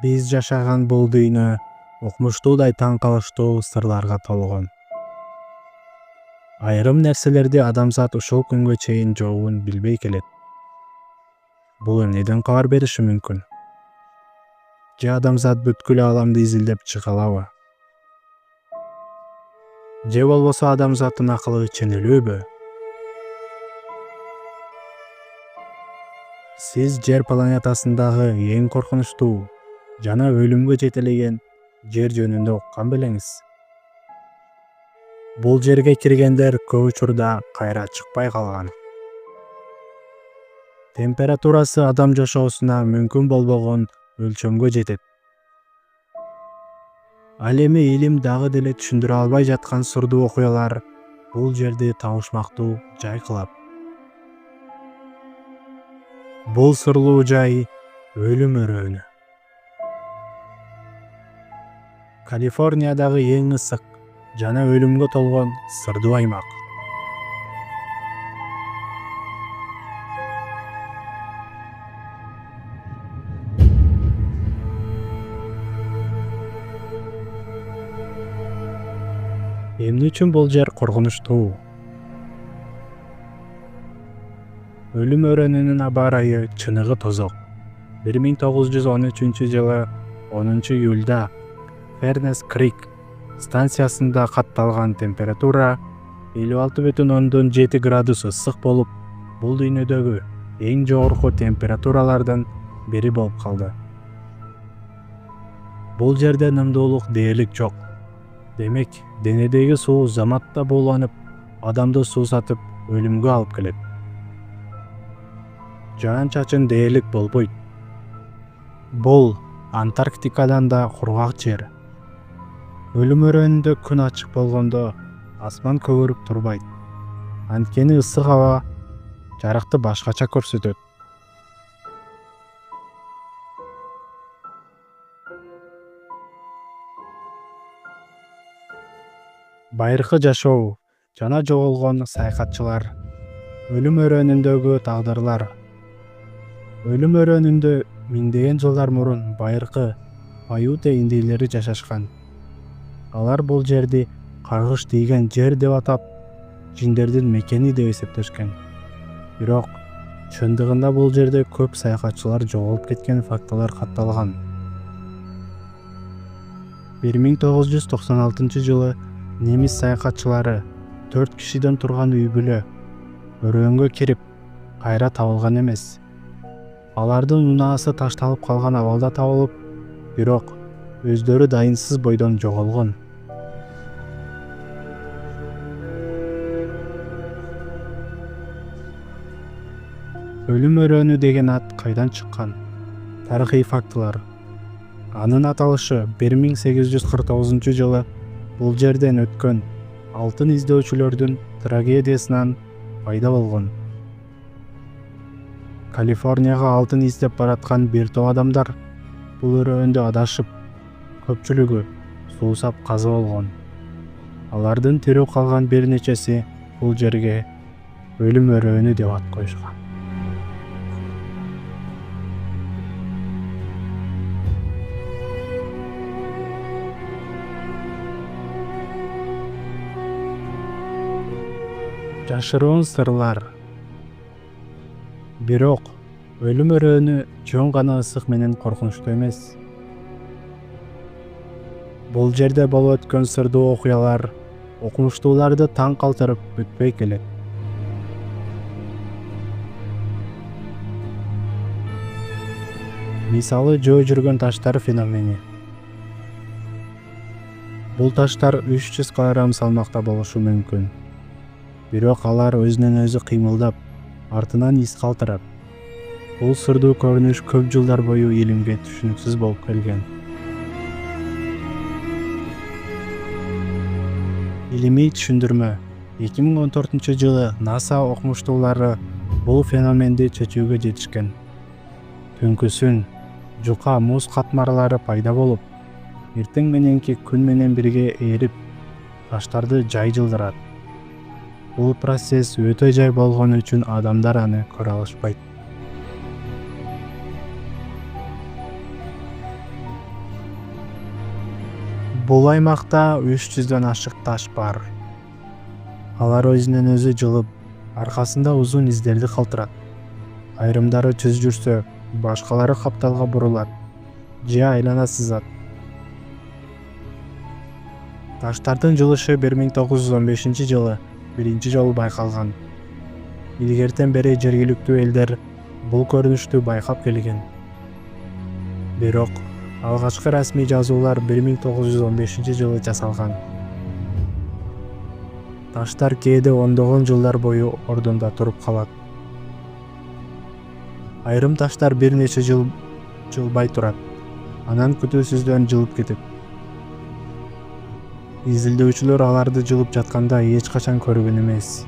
Биз жашаган бул дүйнө укмуштуудай таң калыштуу сырларга толгон. Айрым нерселерди адамзат ушул күнгө чейин жообун билбей келет. Бул эмнеден кабар бериши мүмкүн? Же адамзат бүткүл ааламды изилдеп чыга алабы? Же болбосо адамзаттын акылы ченелүүбү? Сиз Жер планетасындагы эң коркунучтуу жана өлүмгө жетелеген жер жөнүндө уккан белеңиз? Бул жерге киргендер көп учурда кайра чыкпай калган. Температурасы адам жашоосуна мүмкүн болбогон өлчөмгө жетет. Ал эми илим дагы деле түшүндүрө албай жаткан сырдуу окуялар бул жерди табышмактуу жай кылат. Бул сырлуу жай өлүм өрөөнү. Калифорниядагы эң ысык жана өлүмгө толгон сырдуу аймак. Эмне үчүн бул жер коркунучтуу? Өлүм өрөөнүнүн аба ырайы чыныгы тозок. 1913 жылы 10 июлда Фернес Крик станциясында катталган температура 56,7 градус ысык болуп, бул дүйнөдөгү эң жогорку температуралардан бири болуп калды. Бул жерде нымдуулук дээрлик жок. Демек, денедеги суу заматта бууланып, адамды суусатып өлүмгө алып келет. Жаан-чачын дээрлик болбойт. Бул Антарктикадан да кургак жер. Өлүм өрөөнүндө күн ачык болгондо асман көгөрүп турбайт. Анткени ысык аба жарыкты башкача көрсөтөт. Байыркы жашоо жана жоголгон саякатчылар. Өлүм өрөөнүндөгү тагдырлар. Өлүм өрөөнүндө миңдеген жылдар мурун байыркы Паюте индейлери жашашкан. Алар бул жерди каргыш тийген жер деп атап, жиндердин мекени деп эсептешкен. Бирок чындыгында бул жерде көп саякатчылар жоголуп кеткен фактылар катталган. 1996 жылы немис саякатчылары 4 кишиден турган үй-бүлө өрөөнгө кирип, кайра табылган эмес. Алардын унаасы ташталып калган абалда табылып, бирок өздөрү дайынсыз бойдон жоголгон. Өлүм өрөөнү деген ат кайдан чыккан? Тарыхый фактылар. Анын аталышы 1849 жылы бул жерден өткөн алтын издөөчүлөрдүн трагедиясынан пайда болгон. Калифорнияга алтын издеп бараткан бир топ адамдар бул өрөөндө адашып, көпчүлүгү суусап каза болгон. Алардын тирүү калган бир нечеси бул жерге өлүм өрөөнү деп ат коюшкан. Жашыруун сырлар. Бирок өлүм өрөөнү жөн гана ысык менен коркунучтуу эмес. Бул жерде болуп өткөн сырдуу окуялар окумуштууларды таң калтырып бүтпөй келет. Мисалы, жөө жүргөн таштар феномени. Бул таштар 300 кг салмакта болушу мүмкүн. Бирок алар өзүнөн өзү кыймылдап, артынан из калтырат. Бул сырдуу көрүнүш көп жылдар бою илимге түшүнүксүз болуп келген. Илимий түшүндүрмө. 2014 жылы НАСА окумуштуулары бул феноменди чечүүгө жетишкен. Түнкүсүн жука муз катмарлары пайда болуп, эртең мененки күн менен бирге эрип, таштарды жай жылдырат. Бул процесс өтө жай болгон үчүн адамдар аны көрө алышпайт. Бул аймакта 300дөн ашык таш бар. Алар өзүнөн өзү жылып, аркасында узун издерди калтырат. Айрымдары түз жүрсө, башкалары капталга бурулат же айлана сызат. Таштардын жылышы 1915-жылы биринчи жолу байкалган. Илгертен бери жергиликтүү элдер бул көрүнүштү байкап келген. Бирок алгачкы расмий жазуулар 1915-жылы жасалган. Таштар кээде ондогон жылдар бою ордунда туруп калат. Айрым таштар бир нече жыл жылбай турат, анан күтүүсүздөн жылып кетет. Изилдөөчүлөр аларды жылып жатканда эч качан көргөн эмес.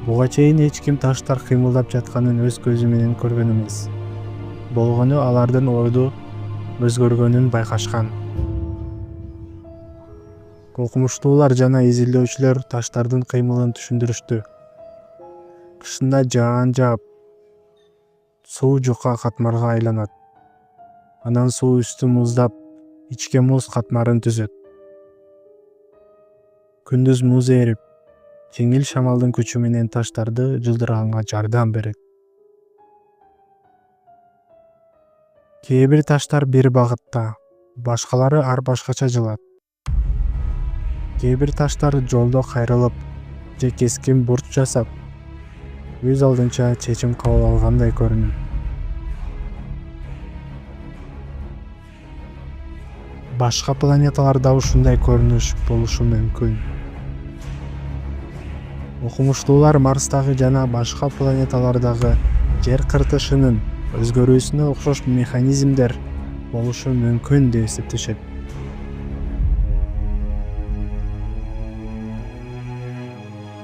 Буга чейин эч ким таштар кыймылдап жатканын өз көзү менен көргөн эмес. Болгону алардын ойду өзгөргөнүн байкашкан. Окумуштуулар жана изилдөөчүлөр таштардын кыймылын түшүндүрүштү. Кышында жаан жаап, суу жука катмарга айланат. Анан суу үстү муздап, ичке муз катмарын түзөт. Күндүз муз эрип, жеңил шамалдын күчү менен таштарды жылдырганга жардам берет. Кээ бир таштар бир багытта, башкалары ар башкача жылат. Кээ бир таштар жолдо кайрылып же кескин бурч жасап, өз алдынча чечим кабыл алгандай көрүнөт. Башка планеталарда ушундай көрүнүш болушу мүмкүн. Окумуштуулар Марстагы жана башка планеталардагы жер кыртышынын өзгөрүүсүнө окшош механизмдер болушу мүмкүн деп эсептешет.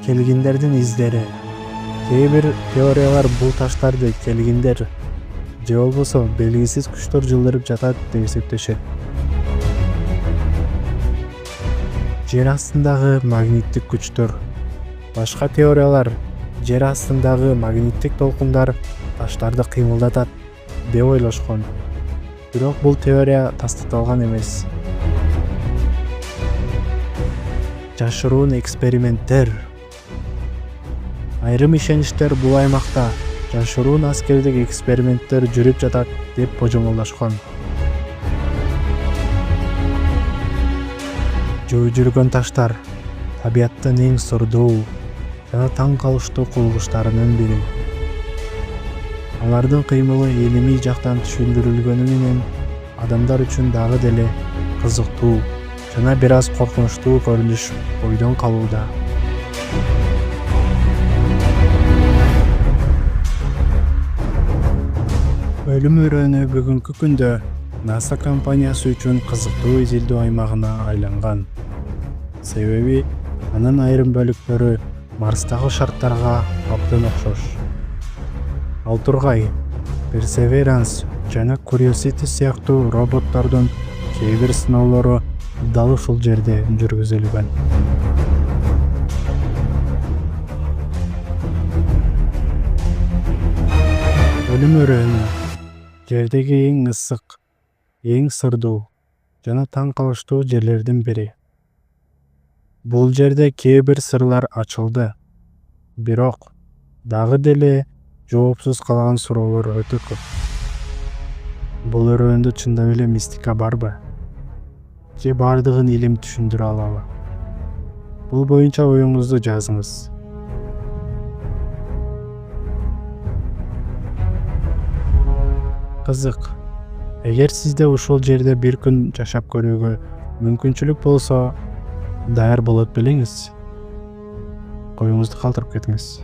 Келгиндердин издери. Кээ бир теориялар бул таштарды келгиндер же болбосо белгисиз күчтөр жылдырып жатат деп эсептешет. Жер астындагы магниттик күчтөр. Башка теориялар жер астындагы магниттик толкундар таштарды кыймылдатат деп ойлошкон. Бирок бул теория тастыкталган эмес. Жашыруун эксперименттер. Айрым ишеничтер бул аймакта жашыруун аскердик эксперименттер жүрүп жатат деп божомолдошкон. Жөө жүргөн таштар табияттын эң сырдуу жана таң калыштуу курулуштарынын бири. Алардын кыймылы илимий жактан түшүндүрүлгөнү менен адамдар үчүн дагы деле кызыктуу жана бир аз коркунучтуу көрүнүш бойдон калууда. Өлүм өрөөнү бүгүнкү күндө NASA компаниясы үчүн кызыктуу изилдөө аймагына айланган. Себеби анын айрым бөлүктөрү Марстагы шарттарга абдан окшош. Ал тургай, Perseverance жана Curiosity сыяктуу роботтордун кээ бир сыноолору дал ушул жерде жүргүзүлгөн. Өлүм өрөөнү жердеги эң ысык, эң сырдуу жана таң калыштуу жерлердин бири. Бул жерде кээ бир сырлар ачылды, бирок дагы деле жоопсуз калган суроолор өтө көп. Бул өрөөндө чындап эле мистика барбы? Же бардыгын илим түшүндүрө алабы? Бул боюнча оюңузду жазыңыз. Кызык. Эгер сизде ушул жерде бир күн жашап көрүүгө мүмкүнчүлүк болсо, даяр болот белеңиз. Коюңузду калтырып кетиңиз.